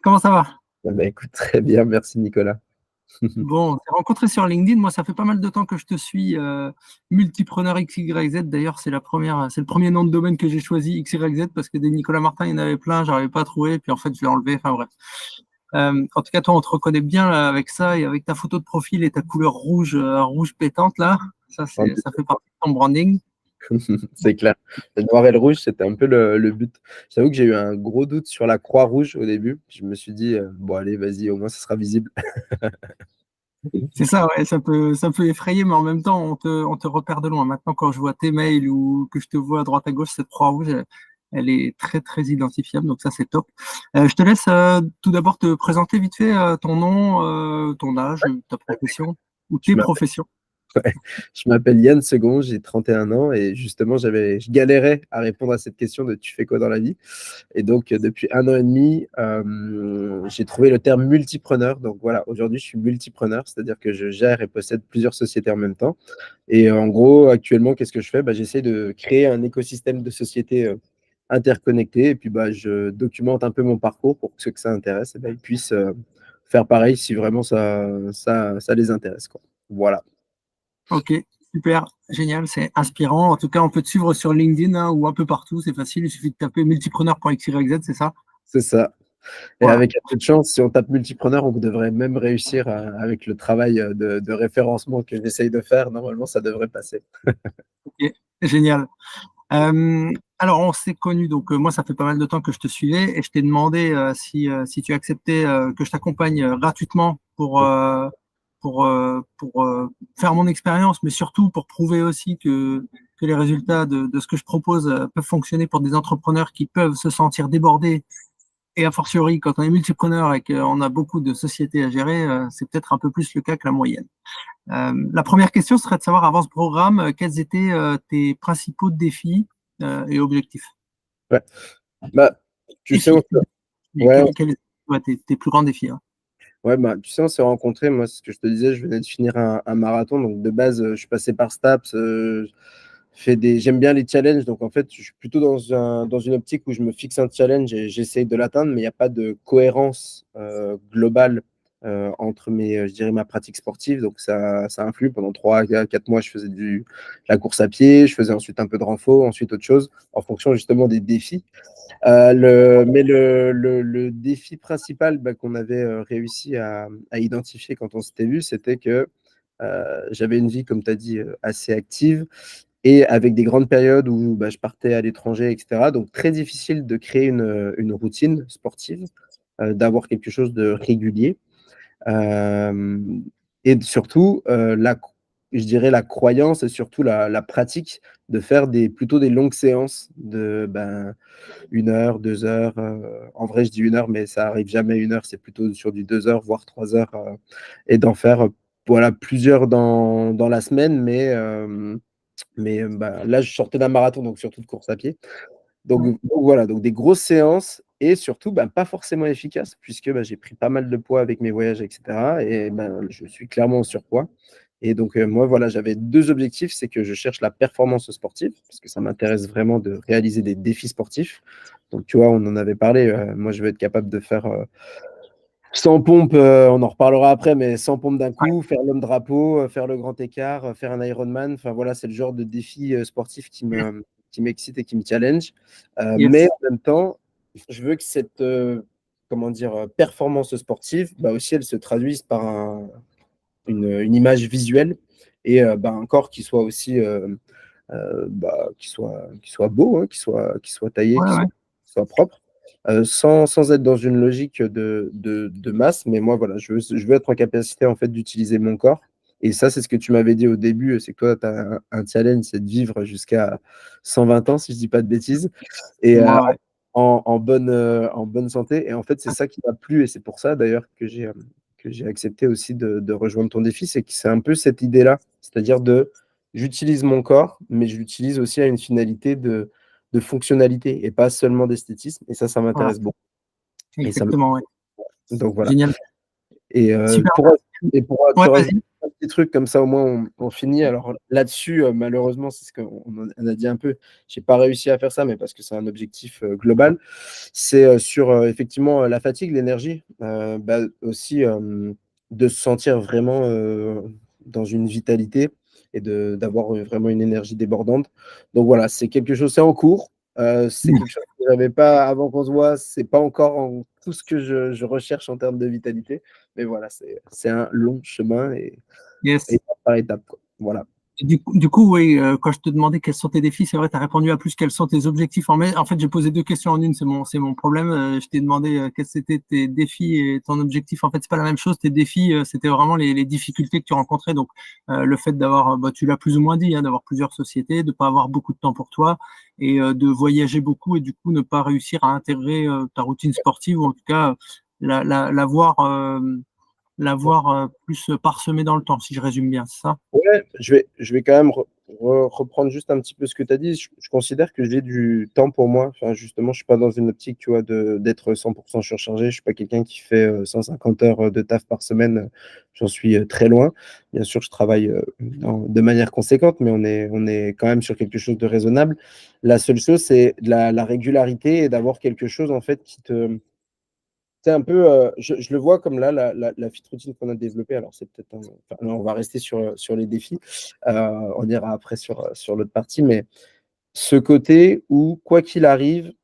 Comment ça va? Bah, écoute, très bien, merci Nicolas. Bon, on s'est rencontrés sur LinkedIn. Moi, ça fait pas mal de temps que je te suis. Multipreneur XYZ, d'ailleurs, c'est le premier nom de domaine que j'ai choisi, XYZ, parce que des Nicolas Martin, il y en avait plein, j'arrivais pas à trouver, puis en fait, je l'ai enlevé. Enfin bref. En tout cas, toi, on te reconnaît bien là, avec ça et avec ta photo de profil et ta couleur rouge, rouge pétante là. Ça fait partie de ton branding. C'est clair. Le noir et le rouge, c'était un peu le but. J'avoue que j'ai eu un gros doute sur la croix rouge au début. Je me suis dit, bon, allez, vas-y, au moins, ça sera visible. C'est ça, ouais, ça peut effrayer, mais en même temps, on te repère de loin. Maintenant, quand je vois tes mails ou que je te vois à droite à gauche, cette croix rouge, elle est très, très identifiable. Donc ça, c'est top. Je te laisse tout d'abord te présenter vite fait ton nom, ton âge, ta profession ou Je tes m'appelle professions. ouais. Je m'appelle Yann Segond, j'ai 31 ans et justement, je galérais à répondre à cette question de tu fais quoi dans la vie? Et donc, depuis 1 an et demi, j'ai trouvé le terme multipreneur. Donc voilà, aujourd'hui, je suis multipreneur, c'est-à-dire que je gère et possède plusieurs sociétés en même temps. Et en gros, actuellement, qu'est-ce que je fais? Bah, j'essaie de créer un écosystème de sociétés interconnectées. Et puis, bah, je documente un peu mon parcours pour que ceux que ça intéresse, eh ben, ils puissent faire pareil si vraiment ça les intéresse, quoi. Voilà, Ok, super, génial, c'est inspirant. En tout cas, on peut te suivre sur LinkedIn hein, ou un peu partout. C'est facile, il suffit de taper multipreneur.xyz, c'est ça? c'est ça. Et Voilà. avec un peu de chance, si on tape multipreneur, on devrait même réussir avec le travail de référencement que j'essaye de faire. Normalement, ça devrait passer. Ok, génial. Alors, on s'est connus, donc moi, ça fait pas mal de temps que je te suivais et je t'ai demandé si tu acceptais que je t'accompagne gratuitement pour faire mon expérience, mais surtout pour prouver aussi que les résultats de ce que je propose peuvent fonctionner pour des entrepreneurs qui peuvent se sentir débordés. Et a fortiori, quand on est multipreneur et qu'on a beaucoup de sociétés à gérer, c'est peut-être un peu plus le cas que la moyenne. La première question serait de savoir, avant ce programme, quels étaient tes principaux défis et objectifs. Ouais. Bah, tu sais, Défis, mais ouais, quels étaient ouais, tes plus grands défis hein. ouais, bah, tu sais, on s'est rencontrés. Moi, c'est ce que je te disais, je venais de finir un marathon. Donc, de base, je suis passé par Staps. J'aime bien les challenges. Donc, en fait, je suis plutôt dans une optique où je me fixe un challenge et j'essaye de l'atteindre, mais il n'y a pas de cohérence globale entre je dirais, ma pratique sportive. Donc, ça influe. Pendant 3 à 4 mois, je faisais la course à pied. Je faisais ensuite un peu de renfo, ensuite autre chose, en fonction justement des défis. Mais le défi principal qu'on avait réussi à identifier quand on s'était vu, c'était que j'avais une vie, comme tu as dit, assez active et avec des grandes périodes où je partais à l'étranger, etc. Donc très difficile de créer une routine sportive, d'avoir quelque chose de régulier. Euh, et surtout, je dirais la croyance et surtout la pratique de faire plutôt des longues séances de 1 heure, 2 heures. En vrai, je dis 1 heure, mais ça arrive jamais à 1 heure. C'est plutôt sur du 2 heures, voire 3 heures. Et d'en faire voilà, plusieurs dans la semaine. Mais là, je sortais d'un marathon, donc surtout de course à pied. Donc voilà, donc des grosses séances et surtout pas forcément efficaces puisque j'ai pris pas mal de poids avec mes voyages, etc. Et je suis clairement en surpoids. Et donc moi, voilà, j'avais 2 objectifs, c'est que je cherche la performance sportive parce que ça m'intéresse vraiment de réaliser des défis sportifs. Donc tu vois, on en avait parlé. Moi, je veux être capable de faire 100 pompes, on en reparlera après, mais 100 pompes d'un Ouais, coup, faire l'homme drapeau, faire le grand écart, faire un Ironman. Enfin voilà, c'est le genre de défi sportif yes, qui m'excite et qui me challenge. Mais yes. en même temps, je veux que cette comment dire, performance sportive, aussi, elle se traduise par une image visuelle et un corps qui soit aussi qui soit beau, hein, qui soit taillé, Ouais, ouais. qui soit propre, sans être dans une logique de masse. Mais moi, voilà, je veux être en capacité en fait d'utiliser mon corps. Et ça, c'est ce que tu m'avais dit au début, c'est que toi, tu as un challenge, c'est de vivre jusqu'à 120 ans, si je dis pas de bêtises, et C'est moi, ouais. en bonne santé. Et en fait, c'est ça qui m'a plu, et c'est pour ça d'ailleurs que j'ai accepté aussi de rejoindre ton défi, c'est que c'est un peu cette idée-là, c'est-à-dire j'utilise mon corps, mais je l'utilise aussi à une finalité de fonctionnalité et pas seulement d'esthétisme. Et ça Voilà, m'intéresse beaucoup. Et ça me- exactement, ouais. donc voilà. Génial. Et Super. pour Ouais, te rajouter vas-y. petits trucs comme ça, au moins, on finit. Alors là-dessus, malheureusement, c'est ce qu'on a dit un peu. J'ai pas réussi à faire ça, mais parce que c'est un objectif global. C'est sur effectivement la fatigue, l'énergie, aussi de se sentir vraiment dans une vitalité et d'avoir vraiment une énergie débordante. Donc voilà, c'est quelque chose, c'est en cours. C'est quelque chose que j'avais pas avant qu'on se voit. C'est pas encore tout ce que je recherche en termes de vitalité. Mais voilà, c'est un long chemin et Yes. étape par étape, quoi. Voilà. Et du coup, oui, quand je te demandais quels sont tes défis, c'est vrai, tu as répondu à plus quels sont tes objectifs. En fait, j'ai posé deux questions en une, c'est mon problème. Je t'ai demandé quels étaient tes défis et ton objectif. En fait, c'est pas la même chose. Tes défis, c'était vraiment les difficultés que tu rencontrais. Donc, le fait d'avoir, tu l'as plus ou moins dit, hein, d'avoir plusieurs sociétés, de pas avoir beaucoup de temps pour toi et de voyager beaucoup et du coup ne pas réussir à intégrer ta routine sportive ou en tout cas la voir, plus parsemée dans le temps, si je résume bien, c'est ça? Ouais, je vais quand même reprendre juste un petit peu ce que tu as dit. Je considère que j'ai du temps pour moi. Enfin, justement, je suis pas dans une optique, tu vois, d'être 100% surchargé. Je suis pas quelqu'un qui fait 150 heures de taf par semaine. J'en suis très loin. Bien sûr, je travaille de manière conséquente, mais on est quand même sur quelque chose de raisonnable. La seule chose, c'est de la régularité et d'avoir quelque chose, en fait, qui te c'est un peu, je le vois comme là, la fit routine qu'on a développée. Alors, c'est peut-être enfin, non, on va rester sur les défis. On ira après sur l'autre partie. Mais ce côté où, quoi qu'il arrive,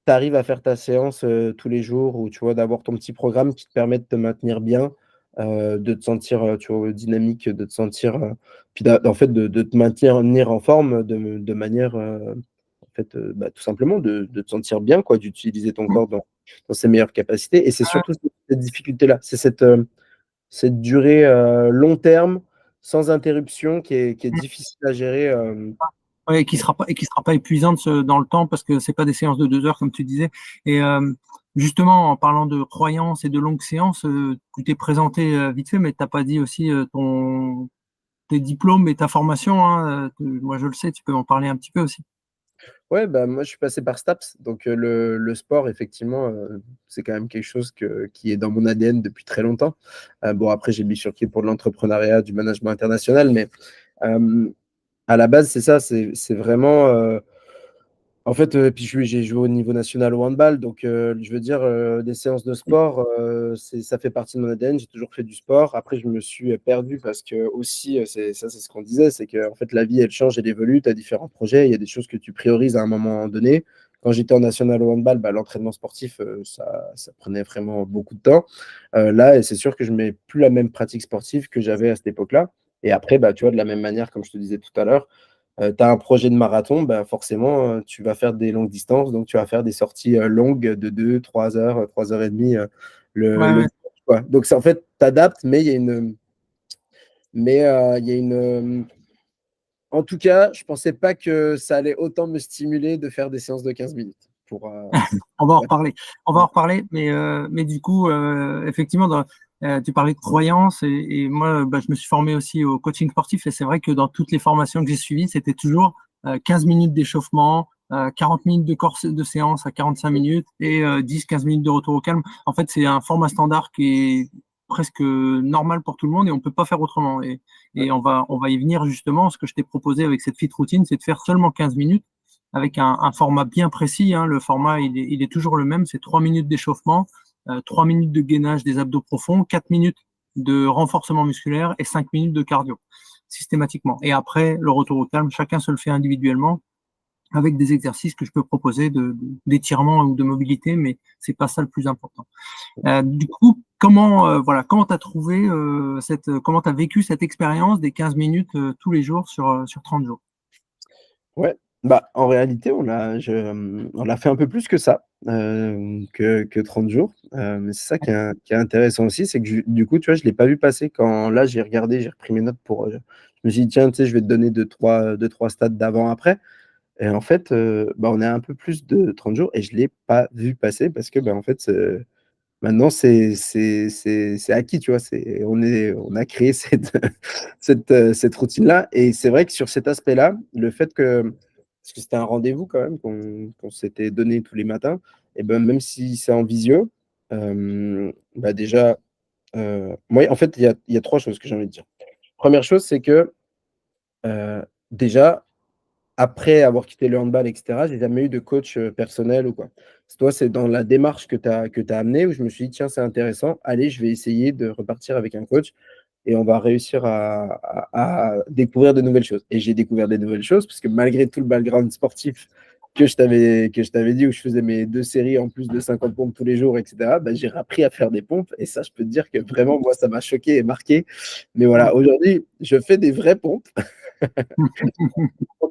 tu arrives à faire ta séance tous les jours, ou tu vois, d'avoir ton petit programme qui te permet de te maintenir bien, de te sentir tu vois, dynamique, de te sentir, puis en fait, de te maintenir en forme de manière, en fait, tout simplement de te sentir bien, quoi, d'utiliser ton corps dans ses meilleures capacités. Et c'est surtout cette difficulté-là, c'est cette durée long terme, sans interruption, qui est difficile à gérer. Ouais, et qui sera pas épuisante dans le temps parce que c'est pas des séances de 2 heures comme tu disais. Et justement, en parlant de croyances et de longues séances, tu t'es présenté vite fait, mais t'as pas dit aussi tes diplômes et ta formation, hein. Moi, je le sais, tu peux en parler un petit peu aussi. Ouais, moi, je suis passé par STAPS, donc le sport, effectivement, c'est quand même quelque chose qui est dans mon ADN depuis très longtemps. Bon, après, j'ai bifurqué pour de l'entrepreneuriat, du management international, mais euh, à la base, c'est ça, c'est vraiment en fait, puis j'ai joué au niveau national au handball, donc je veux dire, des séances de sport, ça fait partie de mon ADN. J'ai toujours fait du sport. Après, je me suis perdu parce que aussi, c'est ce qu'on disait, c'est que en fait, la vie, elle change, elle évolue. Tu as différents projets, il y a des choses que tu priorises à un moment donné. Quand j'étais en national au handball, l'entraînement sportif, ça prenait vraiment beaucoup de temps. Là, et c'est sûr que je mets plus la même pratique sportive que j'avais à cette époque-là. Et après, tu vois, de la même manière, comme je te disais tout à l'heure, tu as un projet de marathon, forcément, tu vas faire des longues distances, donc tu vas faire des sorties longues de 2, 3 heures, 3 heures et demie Ouais, le ouais. dimanche, quoi. Donc, en fait, tu adaptes, mais il y a une. En tout cas, je ne pensais pas que ça allait autant me stimuler de faire des séances de 15 minutes. On va en Ouais. reparler. On va en reparler, mais du coup, effectivement, tu parlais de croyances et moi, je me suis formé aussi au coaching sportif et c'est vrai que dans toutes les formations que j'ai suivies, c'était toujours 15 minutes d'échauffement, 40 minutes de séance à 45 minutes et 10-15 minutes de retour au calme. En fait, c'est un format standard qui est presque normal pour tout le monde et on peut pas faire autrement. Et on va y venir justement. Ce que je t'ai proposé avec cette fit routine, c'est de faire seulement 15 minutes avec un format bien précis, hein. Le format, il est toujours le même. C'est 3 minutes d'échauffement, 3 minutes de gainage des abdos profonds, 4 minutes de renforcement musculaire et 5 minutes de cardio, systématiquement. Et après, le retour au calme, chacun se le fait individuellement avec des exercices que je peux proposer d'étirement ou de mobilité, mais c'est pas ça le plus important. Du coup, comment t'as trouvé comment t'as vécu cette expérience des 15 minutes tous les jours sur 30 jours? Ouais, en réalité, on l'a fait un peu plus que ça, que 30 jours. Mais c'est ça qui est intéressant aussi, c'est que du coup, tu vois, je ne l'ai pas vu passer quand là, j'ai regardé, j'ai repris mes notes je me suis dit: «Tiens, tu sais, je vais te donner deux trois stades d'avant-après». Et en fait, on est à un peu plus de 30 jours et je ne l'ai pas vu passer parce que, en fait, maintenant, c'est acquis, tu vois? On a créé cette routine-là. Et c'est vrai que sur cet aspect-là, le fait que parce que c'était un rendez-vous quand même qu'on s'était donné tous les matins, et même si c'est en visio, déjà, moi, en fait, il y a 3 choses que j'ai envie de dire. Première chose, c'est que déjà, après avoir quitté le handball, et cetera, j'ai jamais eu de coach personnel ou quoi. Toi, c'est dans la démarche que tu as amenée où je me suis dit, tiens, c'est intéressant, allez, je vais essayer de repartir avec un coach et on va réussir à découvrir de nouvelles choses. Et j'ai découvert des nouvelles choses parce que malgré tout le background sportif que je t'avais dit, où je faisais mes 2 séries en plus de 50 pompes tous les jours, etc., bah, j'ai appris à faire des pompes. Et ça, je peux te dire que vraiment, moi, ça m'a choqué et marqué. Mais voilà, aujourd'hui, je fais des vraies pompes.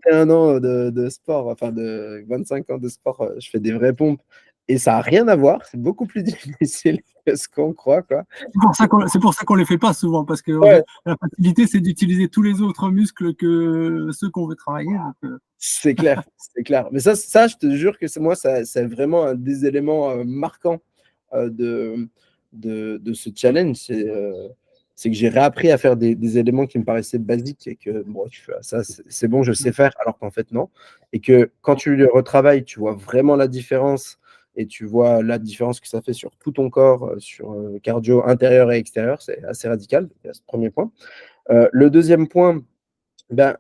31 ans de sport, enfin de 25 ans de sport, je fais des vraies pompes et ça n'a rien à voir. C'est beaucoup plus difficile que ce qu'on croit, quoi. C'est pour ça qu'on les fait pas souvent, parce que Ouais, la facilité, c'est d'utiliser tous les autres muscles que ceux qu'on veut travailler. Donc, c'est clair, c'est clair. Mais ça, je te jure que c'est moi, ça, c'est vraiment un des éléments marquants de ce challenge. C'est que j'ai réappris à faire des éléments qui me paraissaient basiques et que bon, tu fais, ah, ça, c'est bon, je sais faire, alors qu'en fait, non. Et que quand tu le retravailles, tu vois vraiment la différence et tu vois la différence que ça fait sur tout ton corps, sur cardio intérieur et extérieur, c'est assez radical. C'est ce premier point. Le deuxième point, ben,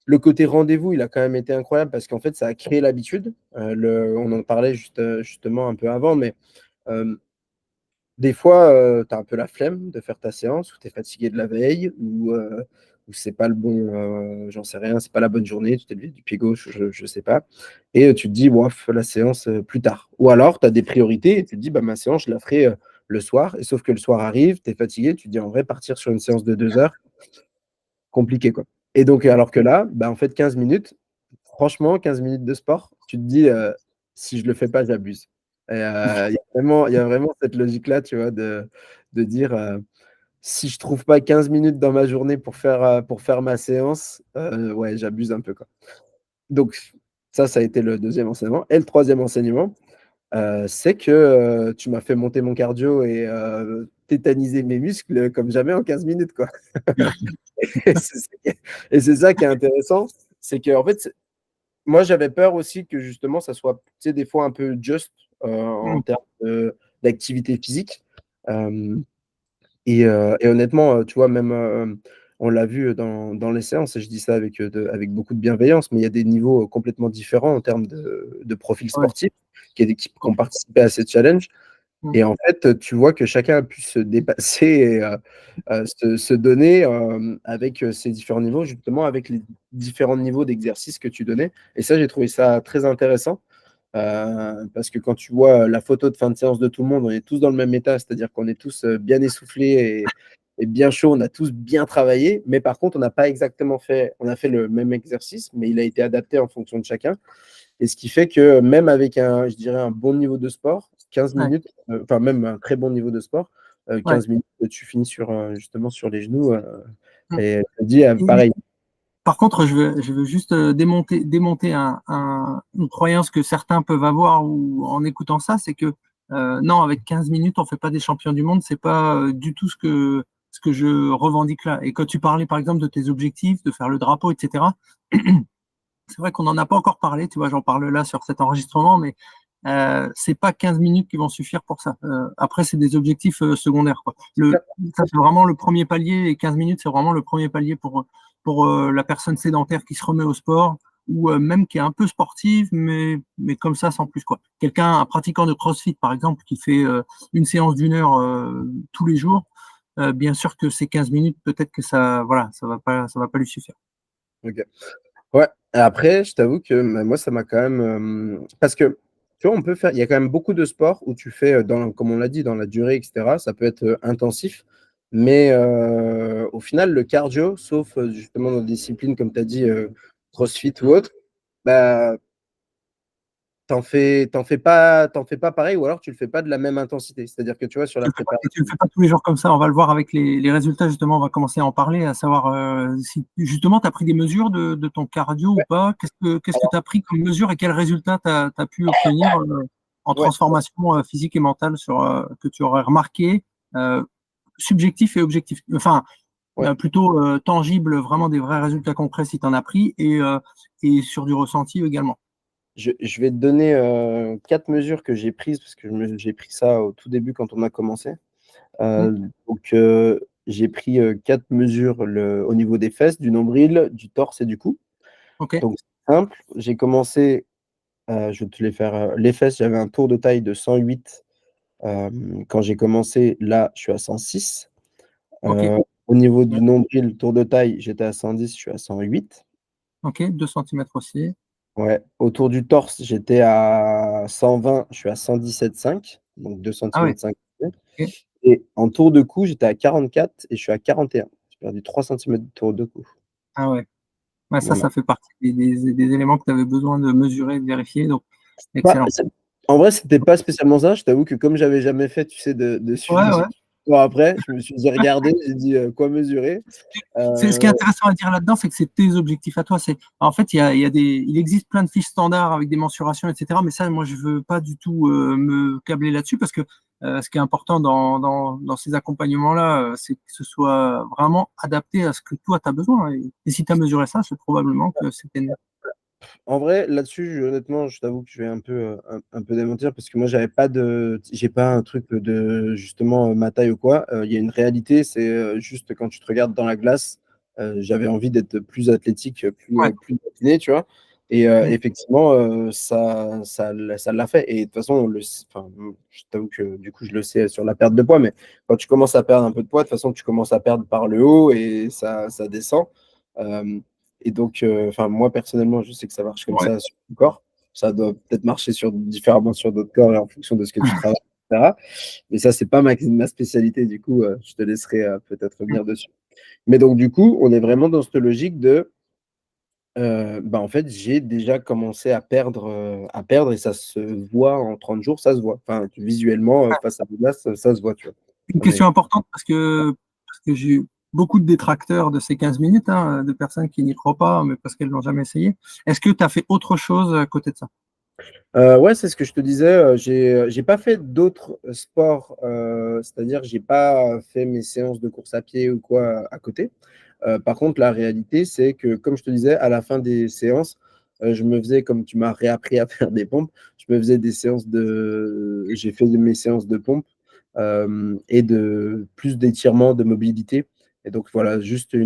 le côté rendez-vous, il a quand même été incroyable parce qu'en fait, ça a créé l'habitude. On en parlait justement un peu avant, mais euh, des fois, tu as un peu la flemme de faire ta séance, ou tu es fatigué de la veille, ou c'est pas le bon, j'en sais rien, c'est pas la bonne journée, tu t'es levé du pied gauche, je sais pas. Et tu te dis, bon, la séance plus tard. Ou alors, tu as des priorités et tu te dis, bah, ma séance, je la ferai le soir. Et sauf que le soir arrive, tu es fatigué, tu te dis, en vrai, partir sur une séance de 2 heures, compliqué, quoi. Et donc, alors que là, bah, en fait, 15 minutes, franchement, 15 minutes de sport, tu te dis, si je le fais pas, j'abuse. Et il y a vraiment cette logique-là, tu vois, de dire, si je trouve pas 15 minutes dans ma journée pour faire ma séance, ouais, j'abuse un peu, quoi. Donc, ça a été le deuxième enseignement. Et le troisième enseignement, c'est que tu m'as fait monter mon cardio et tétaniser mes muscles comme jamais en 15 minutes, quoi. Et c'est ça qui est intéressant, c'est que en fait, moi j'avais peur aussi que justement ça soit, tu sais, des fois un peu juste en termes d'activité physique. Euh, et honnêtement, tu vois, même on l'a vu dans les séances, et je dis ça avec beaucoup de bienveillance, mais il y a des niveaux complètement différents en termes de profil ouais. sportif, qu'il y a des équipes qui ont participé à ces challenges. Et en fait, tu vois que chacun a pu se dépasser et se donner avec ces différents niveaux, justement avec les différents niveaux d'exercice que tu donnais. Et ça, j'ai trouvé ça très intéressant parce que quand tu vois la photo de fin de séance de tout le monde, on est tous dans le même état, c'est-à-dire qu'on est tous bien essoufflés et bien chauds, on a tous bien travaillé, mais par contre, on n'a pas exactement fait, on a fait le même exercice, mais il a été adapté en fonction de chacun. Et ce qui fait que même avec je dirais, un bon niveau de sport, 15 Ouais, minutes, enfin même un très bon niveau de sport, ouais. 15 minutes, tu finis justement sur les genoux. Mm. Et je te dis, Et pareil. par contre, je veux juste démonter une croyance que certains peuvent avoir ou, en écoutant ça, c'est que non, avec 15 minutes, on fait pas des champions du monde. C'est pas du tout ce que je revendique là. Et quand tu parlais, par exemple, de tes objectifs, de faire le drapeau, etc., c'est vrai qu'on n'en a pas encore parlé. Tu vois, j'en parle là sur cet enregistrement, mais c'est pas 15 minutes qui vont suffire pour ça. Après, c'est des objectifs secondaires, quoi. Ça, c'est vraiment le premier palier, et 15 minutes, c'est vraiment le premier palier pour la personne sédentaire qui se remet au sport ou même qui est un peu sportive, mais comme ça, sans plus, quoi. Quelqu'un, un pratiquant de CrossFit, par exemple, qui fait une séance d'1 heure tous les jours, bien sûr que ces 15 minutes, peut-être que ça, voilà, ça va pas lui suffire. Ok. Ouais, et après, je t'avoue que moi, ça m'a quand même. Parce que, tu vois, on peut faire. Il y a quand même beaucoup de sports où tu fais, comme on l'a dit, dans la durée, etc. Ça peut être intensif. Mais au final, le cardio, sauf justement dans des disciplines comme tu as dit, CrossFit ou autre, bah, t'en fais pas pareil, ou alors tu le fais pas de la même intensité. C'est-à-dire que tu vois, sur la Et tu préparation. le fais pas tous les jours comme ça. On va le voir avec les résultats, justement. On va commencer à en parler, à savoir si justement tu as pris des mesures de ton cardio ou Ouais, pas. Qu'est-ce que alors, tu as pris comme mesure et quels résultats tu as pu obtenir en ouais, transformation physique et mentale que tu aurais remarqué, euh, subjectif et objectif. Enfin, ouais. plutôt tangible, vraiment des vrais résultats concrets si tu en as pris et sur du ressenti également. Je vais te donner 4 mesures que j'ai prises parce que j'ai pris ça au tout début quand on a commencé. Mm. Euh, donc, j'ai pris 4 mesures au niveau des fesses, du nombril, du torse et du cou. Ok, Donc, c'est simple. J'ai commencé, je vais te les faire. Les fesses, j'avais un tour de taille de 108. Quand j'ai commencé, là, je suis à 106. ok, Au niveau du nombril, tour de taille, j'étais à 110, je suis à 108. ok, 2 centimètres aussi. Ouais. Autour du torse, j'étais à 120, je suis à 117,5, donc 2 Ah ouais, cm 5. ok. Et en tour de cou, j'étais à 44 et je suis à 41. J'ai perdu 3 cm de tour de cou. Ah ouais. Ouais, Voilà. ça fait partie des éléments que tu avais besoin de mesurer, de vérifier. Donc, Bah, excellent. en vrai, c'était pas spécialement ça. Je t'avoue que comme j'avais jamais fait, tu sais, de Ouais, suivi ouais. bon, après, j'ai regardé, j'ai dit quoi mesurer. Ce qui est Euh, intéressant à dire là-dedans, c'est que c'est tes objectifs à toi. En fait, il existe plein de fiches standards avec des mensurations, etc. Mais ça, moi, je veux pas du tout me câbler là-dessus parce que ce qui est important dans ces accompagnements-là, c'est que ce soit vraiment adapté à ce que toi, tu as besoin. Et si tu as mesuré ça, c'est probablement que c'était. En vrai, là-dessus, honnêtement, je t'avoue que je vais un peu démentir parce que moi, j'ai pas un truc de justement ma taille ou quoi. Il y a une réalité, c'est juste quand tu te regardes dans la glace, j'avais envie d'être plus athlétique, Ouais. plus affiné, tu vois. Et Mm. effectivement, ça l'a fait. Et de toute façon, enfin, je t'avoue que du coup, je le sais sur la perte de poids, mais quand tu commences à perdre un peu de poids, de toute façon, tu commences à perdre par le haut et ça descend. Euh, et donc, enfin, moi personnellement, je sais que ça marche comme Ouais. ça sur tout corps. Ça doit peut-être marcher différemment sur d'autres corps et en fonction de ce que tu travailles, etc. Mais ça, c'est pas ma spécialité. Du coup, je te laisserai peut-être Mm. revenir dessus. Mais donc, du coup, on est vraiment dans cette logique de, bah, en fait, j'ai déjà commencé à perdre et ça se voit en 30 jours, ça se voit. Enfin, visuellement, face à la glace, ça se voit, tu vois. Une On est... question importante parce que j'ai eu beaucoup de détracteurs de ces 15 minutes, hein, de personnes qui n'y croient pas, mais parce qu'elles n'ont jamais essayé. Est-ce que tu as fait autre chose à côté de ça? Ouais, c'est ce que je te disais. J'ai pas fait d'autres sports, c'est-à-dire j'ai pas fait mes séances de course à pied ou quoi à côté. Par contre, la réalité, c'est que, comme je te disais, à la fin des séances, je me faisais, comme tu m'as réappris à faire des pompes, je me faisais des séances j'ai fait mes séances de pompes et de plus d'étirements, de mobilité. Et donc voilà, juste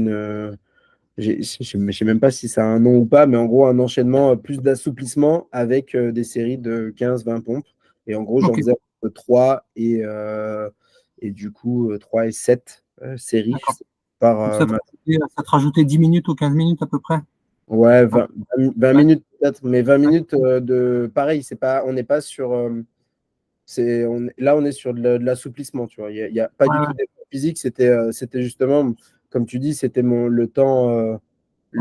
je sais même pas si ça a un nom ou pas, mais en gros, un enchaînement, plus d'assouplissement avec des séries de 15-20 pompes. Et en gros, j'en Ok, faisais entre 3 et du coup 3 et 7 séries d'accord. par Donc ça te rajoutait 10 minutes ou 15 minutes à peu près? ouais, Non. 20 Ouais, minutes peut-être, mais 20 ouais, minutes de pareil, on n'est pas sur là on est sur de l'assouplissement, tu vois. Il y a pas du ouais, tout d'effort physique, c'était justement comme tu dis, c'était le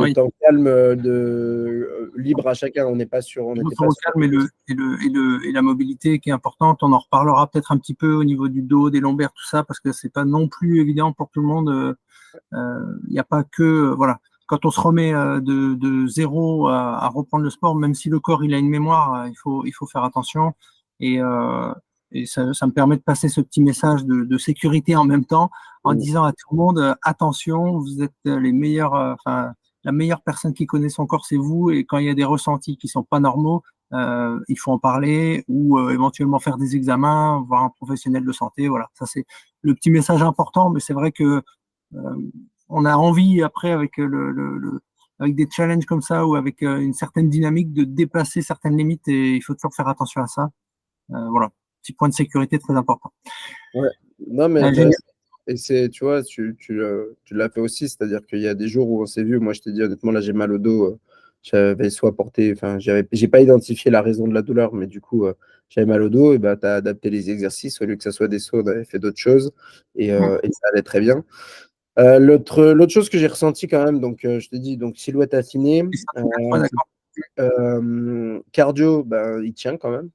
oui. temps calme libre à chacun. On Le n'était retour pas au sur. calme et la mobilité qui est importante. On en reparlera peut-être un petit peu au niveau du dos, des lombaires, tout ça, parce que c'est pas non plus évident pour tout le monde. Il n'y a pas que, voilà, quand on se remet de zéro à reprendre le sport, même si le corps il a une mémoire, il faut faire attention. Et, euh, et ça me permet de passer ce petit message de sécurité en même temps, en disant à tout le monde, attention, vous êtes les meilleurs, enfin, la meilleure personne qui connaît son corps, c'est vous. Et quand il y a des ressentis qui sont pas normaux, il faut en parler ou éventuellement faire des examens, voir un professionnel de santé. Voilà, ça c'est le petit message important, mais c'est vrai que euh, on a envie après avec avec des challenges comme ça ou avec une certaine dynamique de dépasser certaines limites et il faut toujours faire attention à ça. Voilà, petit point de sécurité très important. Ouais. Non, mais Génial. intéressant. Et tu vois, tu l'as fait aussi, c'est-à-dire qu'il y a des jours où on s'est vu. Moi, je t'ai dit honnêtement, là, j'ai mal au dos. J'avais soit porté, enfin, j'ai pas identifié la raison de la douleur, mais du coup, j'avais mal au dos. Et bah, tu as adapté les exercices. Au lieu que ça soit des sauts, on avait fait d'autres choses et ça allait très bien. L'autre chose que j'ai ressenti quand même, donc je te dis, donc silhouette affinée, Ouais, d'accord. cardio, ben, il tient quand même.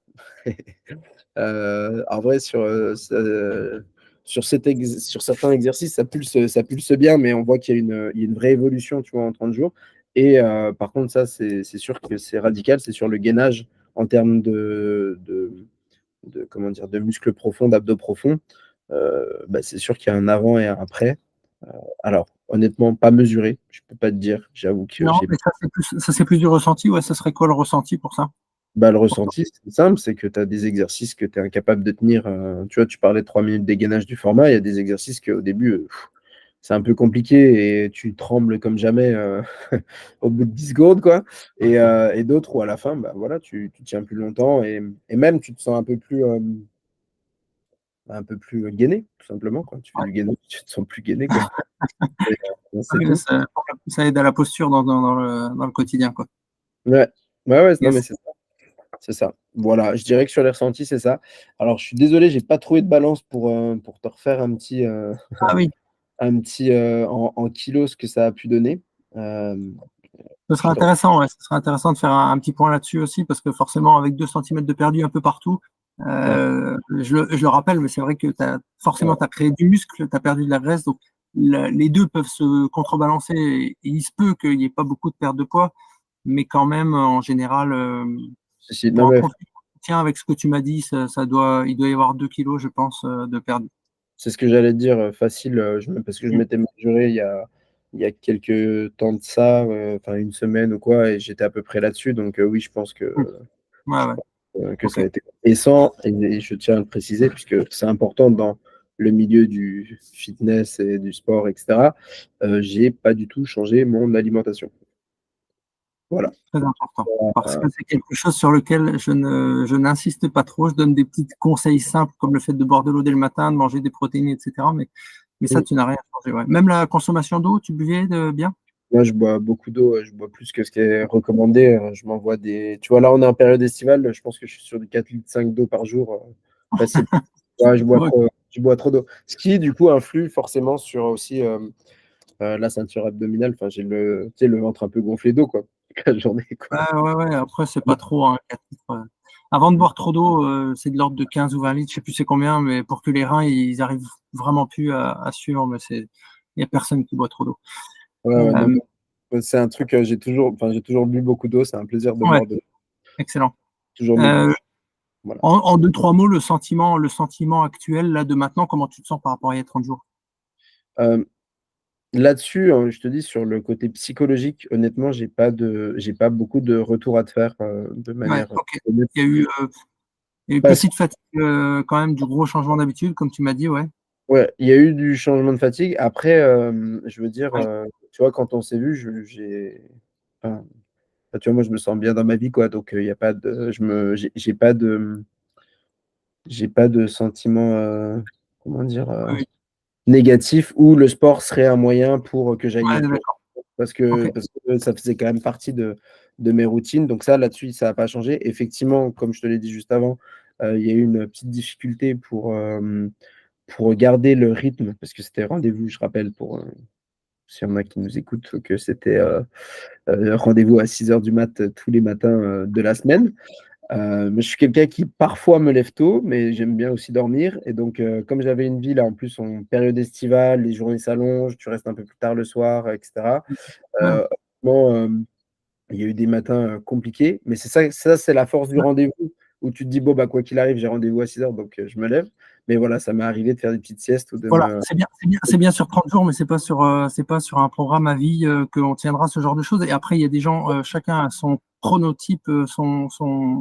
En vrai, sur certains exercices, ça pulse bien, mais on voit qu'il y a une vraie évolution, tu vois, en 30 jours. Et par contre, ça, c'est sûr que c'est radical, c'est sur le gainage en termes comment dire, de muscles profonds, d'abdos profonds. Bah, c'est sûr qu'il y a un avant et un après. Alors, honnêtement, pas mesuré, je peux pas te dire. J'avoue que Non, j'ai mais ça c'est plus du ressenti. Ouais, ça serait quoi le ressenti pour ça? bah, le Pour toi. ressenti, c'est simple, c'est que tu as des exercices que tu es incapable de tenir. Tu vois, tu parlais de 3 minutes de dégainage du format, il y a des exercices qu'au début, c'est un peu compliqué et tu trembles comme jamais au bout de 10 secondes, quoi. Et d'autres où à la fin, bah, voilà, tu tiens plus longtemps et même tu te sens un peu plus gainé, tout simplement, quoi. Tu fais Ouais. du gainage, tu te sens plus gainé, quoi. Et Ah c'est oui, là, tout. ça aide à la posture dans le quotidien, quoi. Ouais. Ouais, ouais, non, mais Yes. c'est ça. C'est ça. Voilà, je dirais que sur les ressentis, c'est ça. Alors, je suis désolé, j'ai pas trouvé de balance pour te refaire Ah oui, en kilos ce que ça a pu donner. ce serait Je t'en intéressant, ouais. Ce serait intéressant de faire un petit point là-dessus aussi, parce que forcément, avec 2 centimètres de perdu un peu partout, ouais, je le rappelle, mais c'est vrai que forcément, ouais. tu as créé du muscle, tu as perdu de la graisse, donc les deux peuvent se contrebalancer. Et il se peut qu'il n'y ait pas beaucoup de perte de poids, mais quand même, en général, Si, si. Non, pour un mais profil tiens, avec ce que tu m'as dit, il doit y avoir 2 kilos, je pense, de perdu. c'est ce que j'allais te dire, facile, parce que je Mm. m'étais mesuré il y a quelques temps de ça, enfin une semaine ou quoi, et j'étais à peu près là-dessus. Donc oui, je pense Mm. Ouais, ouais, que ok. ça a été. Et je tiens à le préciser, puisque c'est important dans le milieu du fitness et du sport, etc. J'ai pas du tout changé mon alimentation. Voilà. Très important. Parce Euh, que c'est quelque chose sur lequel je n'insiste pas trop. Je donne des petits conseils simples, comme le fait de boire de l'eau dès le matin, de manger des protéines, etc. Mais ça, tu n'as rien changé. Ouais. Même la consommation d'eau, tu buvais bien? Moi, je bois beaucoup d'eau, je bois plus que ce qui est recommandé. Je m'envoie des. Tu vois, là, on est en période estivale, je pense que je suis sur du 4,5 litres d'eau par jour, facile. Ouais, Ouais. je bois trop d'eau. Ce qui, du coup, influe forcément sur aussi la ceinture abdominale. Enfin, j'ai tu sais, le ventre un peu gonflé d'eau, quoi, toute la journée, quoi. Ouais, ouais, ouais. Après, c'est pas trop, hein, 4 litres. Avant de boire trop d'eau, c'est de l'ordre de 15 ou 20 litres, je sais plus c'est combien, mais pour que les reins, ils arrivent vraiment plus à suivre, mais il n'y a personne qui boit trop d'eau. Ouais, ouais, non, Euh, c'est un truc, j'ai toujours bu beaucoup d'eau. C'est un plaisir de ouais, boire de l'eau. excellent. Toujours mes Euh, bouches. Voilà. en deux, trois mots, le sentiment actuel, là, de maintenant, comment tu te sens par rapport à il y a 30 jours? Euh, Là-dessus, je te dis, sur le côté psychologique, honnêtement, j'ai pas beaucoup de retours à te faire de Ouais, manière ok. honnête. Il y a eu, il y a eu Parce petite fatigue quand même du gros changement d'habitude, comme tu m'as dit, ouais. Ouais, il y a eu du changement de fatigue. Après, je veux dire, Ouais, tu vois, quand on s'est vu, enfin, tu vois, moi, je me sens bien dans ma vie, quoi. Donc, il y a pas de, j'ai pas de sentiment, comment dire, oui, oui. négatif où le sport serait un moyen pour que Ouais, j'aille, tu vois. d'accord. Parce Ok. que ça faisait quand même partie de mes routines. Donc ça, là-dessus, ça n'a pas changé. Effectivement, comme je te l'ai dit juste avant, il y a eu une petite difficulté pour garder le rythme, parce que c'était rendez-vous, je rappelle, pour s'il y en a qui nous écoutent, que c'était rendez-vous à 6 heures du mat tous les matins de la semaine. Mais je suis quelqu'un qui parfois me lève tôt, mais j'aime bien aussi dormir. Et donc, comme j'avais une vie là, en plus, en période estivale, les journées s'allongent, tu restes un peu plus tard le soir, etc. Ouais, Honnêtement, il y a eu des matins compliqués, mais ça c'est la force du ouais. rendez-vous, où tu te dis, bon, bah, quoi qu'il arrive, j'ai rendez-vous à 6 heures, donc je me lève. Mais voilà, ça m'est arrivé de faire des petites siestes ou de Voilà, me. c'est bien sur 30 jours, mais c'est pas sur un programme à vie qu'on tiendra ce genre de choses. Et après, il y a des gens, chacun a son chronotype, son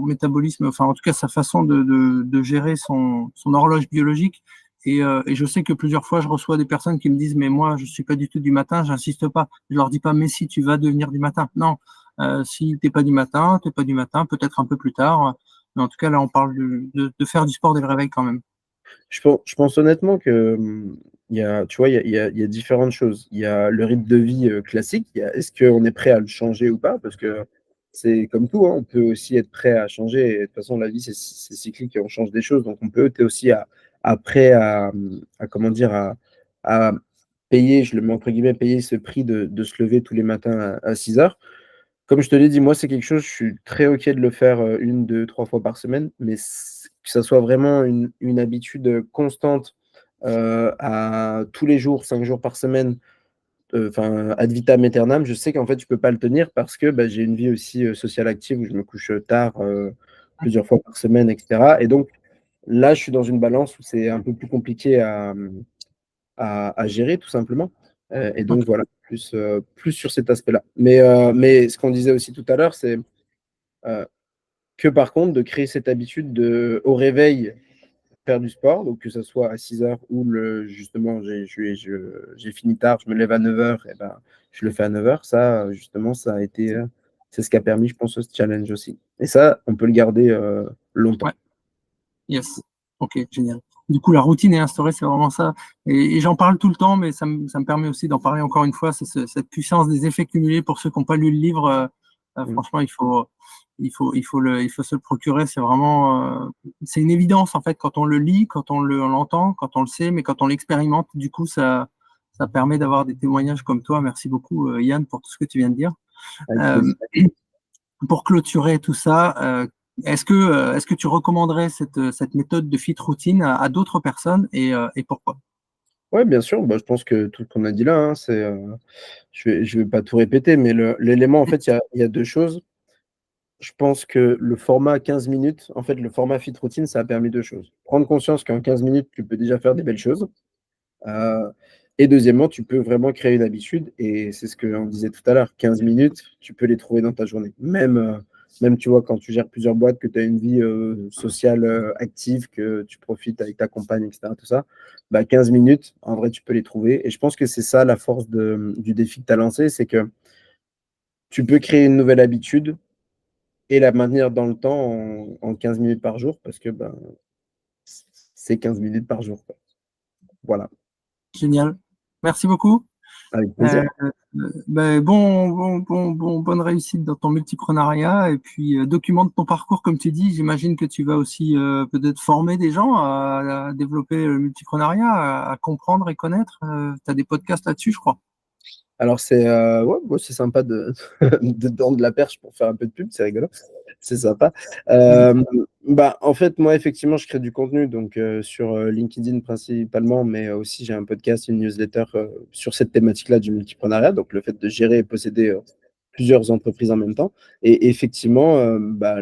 métabolisme, enfin, en tout cas, sa façon de gérer son horloge biologique. Et je sais que plusieurs fois, je reçois des personnes qui me disent, mais moi, je suis pas du tout du matin, j'insiste pas. Je leur dis pas, mais si tu vas devenir du matin. Non, si t'es pas du matin, t'es pas du matin, peut-être un peu plus tard. Mais en tout cas, là, on parle de faire du sport dès le réveil quand même. Je pense honnêtement que tu vois, il y a différentes choses. Il y a le rythme de vie classique. Est-ce qu'on est prêt à le changer ou pas? Parce que c'est comme tout, hein, on peut aussi être prêt à changer. Et de toute façon, la vie, c'est cyclique et on change des choses. Donc, on peut être aussi prêt comment dire, à payer, je le mets entre guillemets, payer ce prix de se lever tous les matins à 6 heures. Comme je te l'ai dit, moi, c'est quelque chose, je suis très OK de le faire une, deux, trois fois par semaine, mais que ça soit vraiment une habitude constante à tous les jours, 5 jours par semaine, enfin, ad vitam aeternam, je sais qu'en fait, je peux pas le tenir parce que bah, j'ai une vie aussi sociale active où je me couche tard, plusieurs fois par semaine, etc. Et donc, là, je suis dans une balance où c'est un peu plus compliqué à gérer, tout simplement. Et donc, voilà, plus sur cet aspect-là. Mais ce qu'on disait aussi tout à l'heure, c'est euh, que par contre, de créer cette habitude au réveil, faire du sport, donc que ce soit à 6 heures ou justement j'ai fini tard, je me lève à 9 heures, et ben, je le fais à 9 heures. Ça, justement, ça a été, c'est ce qui a permis, je pense, ce challenge aussi. Et ça, on peut le garder longtemps. Ouais, yes. Ok, génial. Du coup, la routine est instaurée, c'est vraiment ça. Et j'en parle tout le temps, mais ça me permet aussi d'en parler encore une fois. C'est cette puissance des effets cumulés pour ceux qui n'ont pas lu le livre. Mm. Franchement, il faut se le procurer. C'est vraiment, c'est une évidence en fait quand on le lit, quand on l'entend, quand on le sait, mais quand on l'expérimente, du coup, ça permet d'avoir des témoignages comme toi. Merci beaucoup, Yann, pour tout ce que tu viens de dire. Avec Euh, plaisir. pour clôturer tout ça, est-ce que tu recommanderais cette méthode de fit routine à d'autres personnes et pourquoi? Ouais, bien sûr. Bah, je pense que tout ce qu'on a dit là, hein, je vais pas tout répéter, mais l'élément, en fait, il y a deux choses. Je pense que le format 15 minutes, en fait, le format fit routine, ça a permis deux choses. Prendre conscience qu'en 15 minutes, tu peux déjà faire des belles choses. Euh, et deuxièmement, tu peux vraiment créer une habitude. Et c'est ce qu'on disait tout à l'heure, 15 minutes, tu peux les trouver dans ta journée. Même tu vois, quand tu gères plusieurs boîtes, que tu as une vie sociale active, que tu profites avec ta compagne, etc., tout ça, bah 15 minutes, en vrai, tu peux les trouver. Et je pense que c'est ça la force du défi que tu as lancé, c'est que tu peux créer une nouvelle habitude et la maintenir dans le temps en 15 minutes par jour, parce que ben, c'est 15 minutes par jour, quoi. Voilà, Génial. Merci beaucoup. avec Euh, plaisir. ben, bonne réussite dans ton multiprenariat et puis documente ton parcours comme tu dis. J'imagine que tu vas aussi peut-être former des gens à développer le multiprenariat, à comprendre et connaître. Tu as des podcasts là-dessus, je crois. Alors, ouais, bon, c'est sympa de tendre la perche pour faire un peu de pub, c'est rigolo, c'est sympa. Mhm. Euh, Bah, en fait, moi, effectivement, je crée du contenu donc, sur LinkedIn principalement, mais aussi j'ai un podcast, une newsletter sur cette thématique-là du multiprenariat, donc le fait de gérer et posséder plusieurs entreprises en même temps. Et effectivement, bah,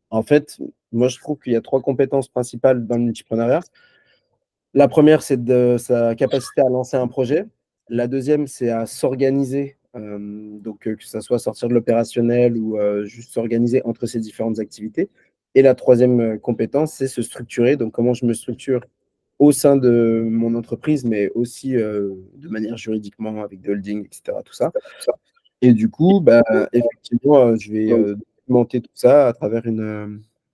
en fait, moi, je trouve qu'il y a trois compétences principales dans le multiprenariat. La première, c'est de sa capacité à lancer un projet. La deuxième, c'est à s'organiser, donc que ça soit sortir de l'opérationnel ou juste s'organiser entre ces différentes activités. Et la troisième compétence, c'est se structurer. Donc, comment je me structure au sein de mon entreprise, mais aussi de manière juridiquement avec des holdings, etc. Tout ça. Et du coup, bah, effectivement, je vais documenter tout ça à travers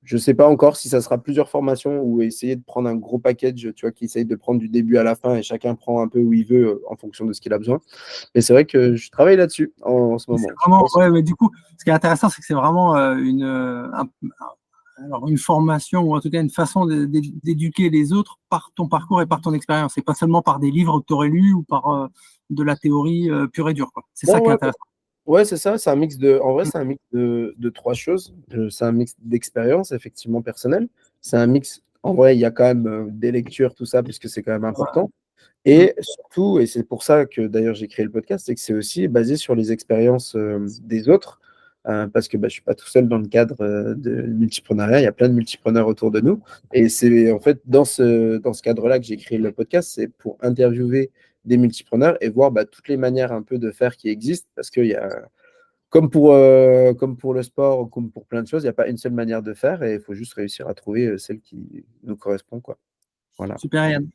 je ne sais pas encore si ça sera plusieurs formations ou essayer de prendre un gros package, tu vois, qui essaye de prendre du début à la fin et chacun prend un peu où il veut en fonction de ce qu'il a besoin. Mais c'est vrai que je travaille là-dessus en ce C'est moment. Je vraiment, pense. ouais, mais du coup, ce qui est intéressant, c'est que c'est vraiment alors une formation ou en tout cas une façon d'éduquer les autres par ton parcours et par ton expérience, et pas seulement par des livres que tu aurais lus ou par de la théorie pure et dure, quoi. C'est Ouais, ça qui est ouais, intéressant. ouais, c'est ça. C'est un mix de. En vrai, c'est un mix de trois choses. C'est un mix d'expérience, effectivement, personnelle. C'est un mix. En vrai, il y a quand même des lectures, tout ça, puisque c'est quand même important. Mm. Et surtout, et c'est pour ça que d'ailleurs j'ai créé le podcast, c'est que c'est aussi basé sur les expériences des autres, parce que bah, je ne suis pas tout seul dans le cadre de multipreneuriat, il y a plein de multipreneurs autour de nous. Et c'est en fait dans ce cadre-là que j'ai créé le podcast, c'est pour interviewer des multipreneurs et voir bah, toutes les manières un peu de faire qui existent, parce qu'il y a, comme pour le sport ou comme pour plein de choses, il n'y a pas une seule manière de faire et il faut juste réussir à trouver celle qui nous correspond, quoi. Voilà. Super, Yann.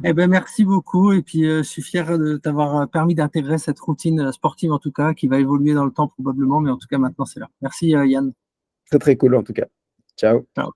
Eh ben, merci beaucoup. Et puis, je suis fier de t'avoir permis d'intégrer cette routine sportive, en tout cas, qui va évoluer dans le temps probablement, mais en tout cas, maintenant, c'est là. Merci, Yann. Très très cool en tout cas. Ciao. Ciao.